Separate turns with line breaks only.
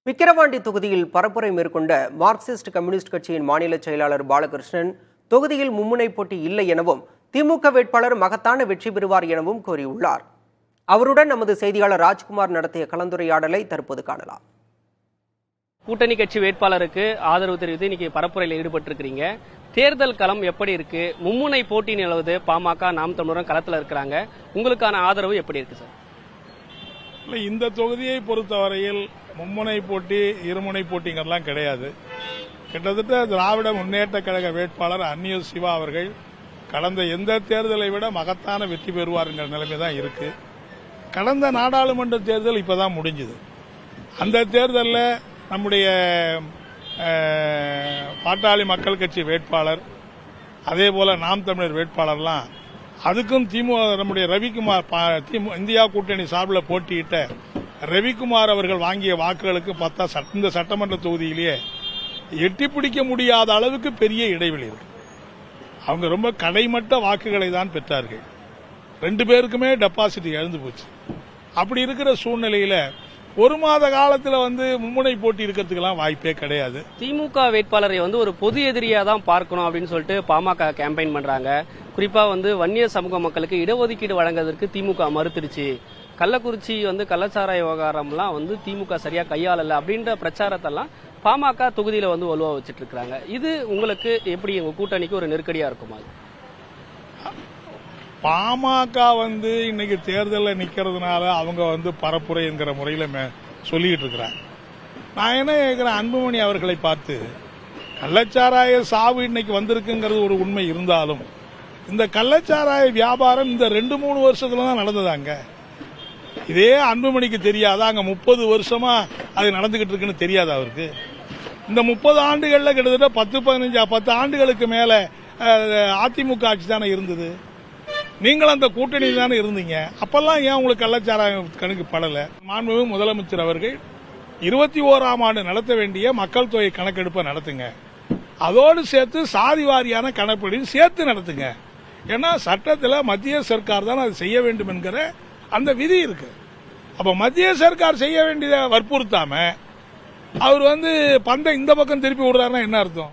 விக்கிரவாண்டி தொகுதியில் பரப்புரை மேற்கொண்ட மார்க்சிஸ்ட் கம்யூனிஸ்ட் கட்சியின் மாநில செயலாளர் பாலகிருஷ்ணன் தொகுதியில் மும்முனை போட்டி இல்லை எனவும் திமுக வேட்பாளர் மகத்தான வெற்றி பெறுவார் எனவும் கூறியுள்ளார். அவருடன் நமது செய்தியாளர் ராஜ்குமார் நடத்திய கலந்துரையாடலை தற்போது காணலாம்.
கூட்டணி கட்சி வேட்பாளருக்கு ஆதரவு தெரிவித்து இன்னைக்கு பரப்புரையில் ஈடுபட்டிருக்கிறீங்க. தேர்தல் களம் எப்படி இருக்கு? மும்முனை போட்டி நிலவுது. பாமக, நாம் தமிழரும் களத்தில் இருக்கிறாங்க. உங்களுக்கான ஆதரவு எப்படி இருக்கு சார்?
இந்த தொகுதியை பொறுத்தவரையில் மும்முனை போட்டி, இருமுனை போட்டிங்கிறதுலாம் கிடையாது. கிட்டத்தட்ட திராவிட முன்னேற்ற கழக வேட்பாளர் அன்னியூர் சிவா அவர்கள் கடந்த எந்த தேர்தலை விட மகத்தான வெற்றி பெறுவார்ங்கிற நிலைமை தான் இருக்கு. கடந்த நாடாளுமன்ற தேர்தல் இப்பதான் முடிஞ்சது. அந்த தேர்தலில் நம்முடைய பாட்டாளி மக்கள் கட்சி வேட்பாளர், அதே போல நாம் தமிழர் வேட்பாளர்லாம், அதுக்கும் நம்முடைய ரவிக்குமார் இந்தியா கூட்டணி சார்பில் போட்டியிட்ட ரவிக்குமார் அவர்கள் வாங்கிய வாக்குகளுக்கு பார்த்தா இந்த சட்டமன்ற தொகுதியிலேயே எட்டி பிடிக்க முடியாத அளவுக்கு பெரிய இடைவெளி இருக்கு. அவங்க ரொம்ப கடைமட்ட வாக்குகளை தான் பெற்றார்கள். 2 பேருக்குமே டெபாசிட் இழந்து போச்சு. அப்படி இருக்கிற சூழ்நிலையில ஒரு மாத காலத்துல மும்முனை போட்டி இருக்கிறதுக்கெல்லாம் வாய்ப்பே கிடையாது.
திமுக வேட்பாளரை ஒரு பொது எதிரியா தான் பார்க்கணும் அப்படின்னு சொல்லிட்டு பாமக கேம்பெயின் பண்றாங்க. குறிப்பா வன்னிய சமூக மக்களுக்கு இடஒதுக்கீடு வழங்குவதற்கு திமுக மறுத்துருச்சு. கள்ளக்குறிச்சி கள்ளச்சாராய விவகாரம்லாம் திமுக சரியா கையாளல அப்படின்ற பிரச்சாரத்தெல்லாம் பாமக தொகுதியில வலுவா வச்சிட்டு இருக்காங்க. இது உங்களுக்கு எப்படி உங்க கூட்டணிக்கு ஒரு நெருக்கடியா இருக்குமா?
பாமக இன்னைக்கு தேர்தலில் நிக்கிறதுனால அவங்க பரப்புரை என்கிற முறையில சொல்லிட்டு இருக்கிறாங்க. நான் என்ன கேட்கிறேன், அன்புமணி அவர்களை பார்த்து கள்ளச்சாராய சாவு இன்னைக்கு வந்திருக்குங்கிறது ஒரு உண்மை இருந்தாலும், இந்த கள்ளச்சாராய வியாபாரம் இந்த 2-3 வருஷத்துல தான் நடந்ததாங்க. இதே அன்புமணிக்கு தெரியாதா? அங்க 30 வருஷமா அது நடந்துகிட்டு இருக்குன்னு தெரியாதா அவருக்கு? இந்த 30 ஆண்டுகள்ல கிட்டத்தட்ட 10 ஆண்டுகளுக்கு மேல அதிமுக ஆட்சி தானே இருந்தது. நீங்களும் அந்த கூட்டணியில் தானே இருந்தீங்க. அப்பெல்லாம் ஏன் உங்களுக்கு கள்ளச்சாராயம் கணக்கு படல? மாண்புமிகு முதலமைச்சர் அவர்கள் 21ஆம் ஆண்டு நடத்த வேண்டிய மக்கள் தொகை கணக்கெடுப்பை நடத்துங்க. அதோடு சேர்த்து சாதி வாரியான கணக்கெடுப்பையும் சேர்த்து நடத்துங்க. ஏன்னா சட்டத்தில் மத்திய சர்க்கார் தான் அதை செய்ய வேண்டும் என்கிற அந்த விதி இருக்கு. அப்ப மத்திய சர்க்கார் செய்ய வேண்டியதை வற்புறுத்தாம அவர் பந்தை இந்த பக்கம் திருப்பி விடுறாருன்னா என்ன அர்த்தம்?